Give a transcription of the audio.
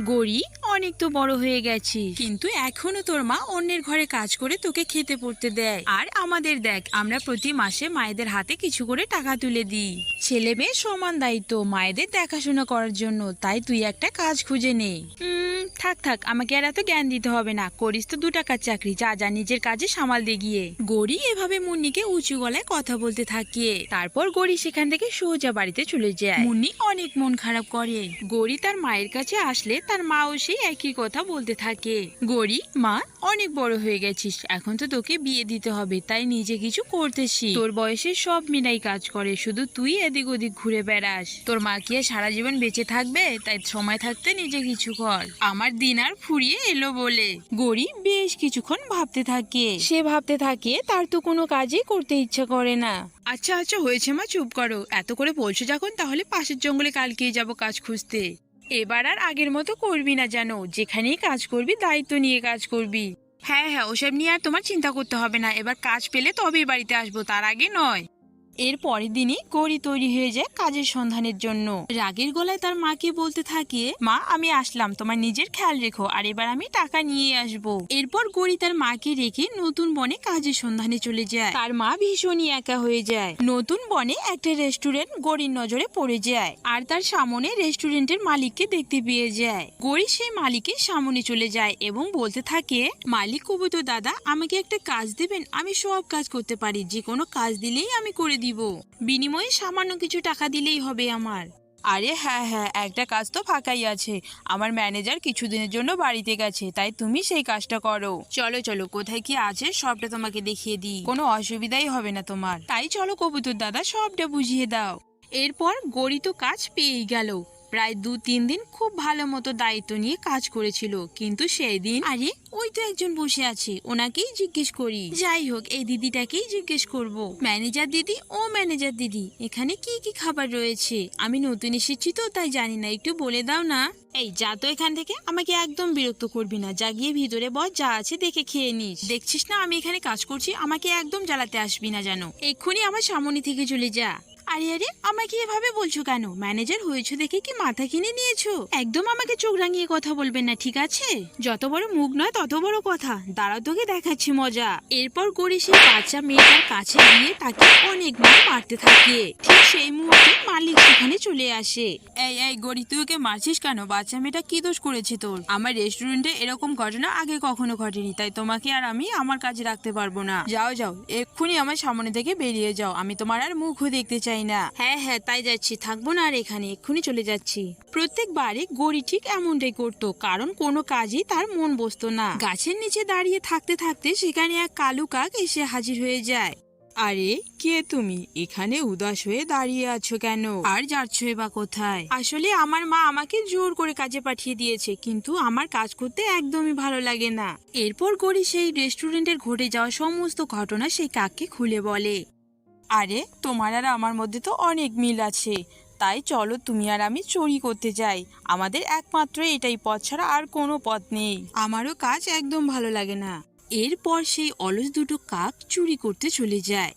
গড়ি, অনেক তো বড় হয়ে গেছি, কিন্তু এখনো তোর মা অন্যের ঘরে কাজ করে তোকে খেতে পড়তে দেয়। আর আমাদের দেখ, আমরা প্রতি মাসে মায়েদের হাতে কিছু করে টাকা তুলে দিই। ছেলে মেয়ে সমান দায়িত্ব মায়েদের দেখাশোনা করার জন্য, তাই তুই একটা কাজ খুঁজে নে। থাক থাক, আমাকে আর এত জ্ঞান দিতে হবে না। করিস তো 2 টাকার চাকরি, যা যা নিজের কাজে সামাল দে গিয়ে। গড়ি এভাবে মুন্নিকে উঁচু গলায় কথা বলতে থাকে। তারপর গড়ি সেখান থেকে সোজা বাড়িতে চলে যায়। মুন্নি অনেক মন খারাপ করে। গড়ি তার মায়ের কাছে আসলে তার মাও সেই একই কথা বলতে থাকে। গড়ি, মা, অনেক বড় হয়ে গেছিস, এখন তো তোকে বিয়ে দিতে হবে, তাই নিজে কিছু করতে শিখ। তোর বয়সে সব মেয়েরাই কাজ করে, শুধু তুই এদিক ওদিক ঘুরে বেড়াস। তোর মা কি আর সারা জীবন বেঁচে থাকবে? তাই সময় থাকতে নিজে কিছু কর। আমার দিন আর ফুরিয়ে এলো বলে। গড়ি বেশ কিছুক্ষণ ভাবতে থাকে। সে ভাবতে থাকে তার তো কোনো কাজই করতে ইচ্ছা করে না। আচ্ছা আচ্ছা, হয়েছে মা, চুপ করো। এত করে বলছো যখন, তাহলে পাশের জঙ্গলে কালকেই যাব কাজ খুঁজতে। এবার আর আগের মতো করবি না জানো, যেখানেই কাজ করবি দায়িত্ব নিয়ে কাজ করবি। হ্যাঁ হ্যাঁ, ওসব নিয়ে আর তোমার চিন্তা করতে হবে না। এবার কাজ পেলে তবেই বাড়িতে আসবো, তার আগে নয়। এর পরের দিনই গড়ি তৈরি হয়ে যায় কাজের সন্ধানের জন্য। রাগের গলায় তার মাকে বলতে থাকে, মা আমি আসলাম, তোমার নিজের খেয়াল রেখো, আর এবার আমি টাকা নিয়ে আসবো। এরপর গড়ি তার মাকে রেখে নতুন বনে কাজের সন্ধানে চলে যায়। তার মা ভীষণই একা হয়ে যায়। নতুন বনে একটা রেস্টুরেন্ট গড়ির নজরে পড়ে যায়, আর তার সামনে রেস্টুরেন্টের মালিককে দেখতে পেয়ে যায়। গড়ি সেই মালিকের সামনে চলে যায় এবং বলতে থাকে, মালিক কবুতর দাদা, আমাকে একটা কাজ দেবেন? আমি সব কাজ করতে পারি, যে কোনো কাজ দিলেই আমি করে দিব, বিনিময়ে সামান্য কিছু টাকা দিলেই হবে আমার। আরে হ্যাঁ হ্যাঁ, একটা কাজ তো ফাঁকাই আছে। আমার ম্যানেজার কিছুদিনের জন্য বাড়িতে গেছে, তাই তুমি সেই কাজটা করো। চলো চলো, কোথায় কি আছে সবটা তোমাকে দেখিয়ে দিই, কোনো অসুবিধাই হবে না তোমার। তাই চলো কবুতর দাদা, সবটা বুঝিয়ে দাও। এরপর গড়ি তো কাজ পেয়েই গেল। প্রায় 2-3 দিন খুব ভালো মতো দায়িত্ব নিয়ে কাজ করেছিল, কিন্তু সেই দিন, আরে ওই তো একজন বসে আছে, ওনাকেই জিজ্ঞেস করি। যাই হোক, এই দিদিটাকেই জিজ্ঞেস করব। ম্যানেজার দিদি, ও ম্যানেজার দিদি, এখানে কি কি খাবার রয়েছে? আমি নতুন এসেছি তো তাই জানি না, একটু বলে দাও না। এই যা তো এখান থেকে, আমাকে একদম বিরক্ত করবি না। যা গিয়ে ভিতরে বস, যা আছে দেখে খেয়ে নিস। দেখছিস না আমি এখানে কাজ করছি, আমাকে একদম জ্বালাতে আসবি না জানো। এক্ষুনি আমার সামনে থেকে চলে যা। আরে আরে, আমাকে এভাবে বলছো কেন? ম্যানেজার হয়েছে দেখে কি মাথা কিনে নিয়েছো? একদম আমাকে চোখ রাঙিয়ে কথা বলবেন না, ঠিক আছে? যত বড় মুখ নয় তত বড় কথা। দাঁড়াও, তোকে দেখাচ্ছি মজা। এরপর গড়ি সেই বাচ্চা মেয়েটার কাছে গিয়ে তাকে অনেক মারতে থাকে। ঠিক সেই মুহূর্তে মালিক সেখানে চলে আসে। এই এই গড়ি, তুই ওকে মারছিস কেন? বাচ্চা মেয়েটা কি দোষ করেছে তোর? আমার রেস্টুরেন্টে এরকম ঘটনা আগে কখনো ঘটেনি, তাই তোমাকে আর আমি আমার কাজে রাখতে পারবো না। যাও যাও, এক্ষুনি আমার সামনে থেকে বেরিয়ে যাও, আমি তোমার আর মুখও দেখতে চাই না। হ্যাঁ হ্যাঁ, তাই যাচ্ছি, থাকবো না আর এখানে, এক্ষুনি চলে যাচ্ছি। প্রত্যেকবারে গড়ি ঠিক এমনটাই করতো, কারণ কোনো কাজই তার মন বসতো না। গাছের নিচে দাঁড়িয়ে থাকতে থাকতে সেখানে এক কালু কাক এসে হাজির হয়ে যায়। আরে কে তুমি? এখানে উদাস হয়ে দাঁড়িয়ে আছো কেন? আর যাচ্ছই বা কোথায়? আসলে আমার মা আমাকে জোর করে কাজে পাঠিয়ে দিয়েছে, কিন্তু আমার কাজ করতে একদমই ভালো লাগে না। এরপর গড়ি সেই রেস্টুরেন্টের ঘটে যাওয়া সমস্ত ঘটনা সেই কাককে খুলে বলে। আরে তোমার আর আমার মধ্যে তো অনেক মিল আছে, তাই চলো তুমি আর আমি চুরি করতে যাই। আমাদের একমাত্র এটাই পথ ছাড়া আর কোনো পথ নেই। আমারও কাজ একদম ভালো লাগে না। এরপর সেই অলস দুটো কাক চুরি করতে চলে যায়।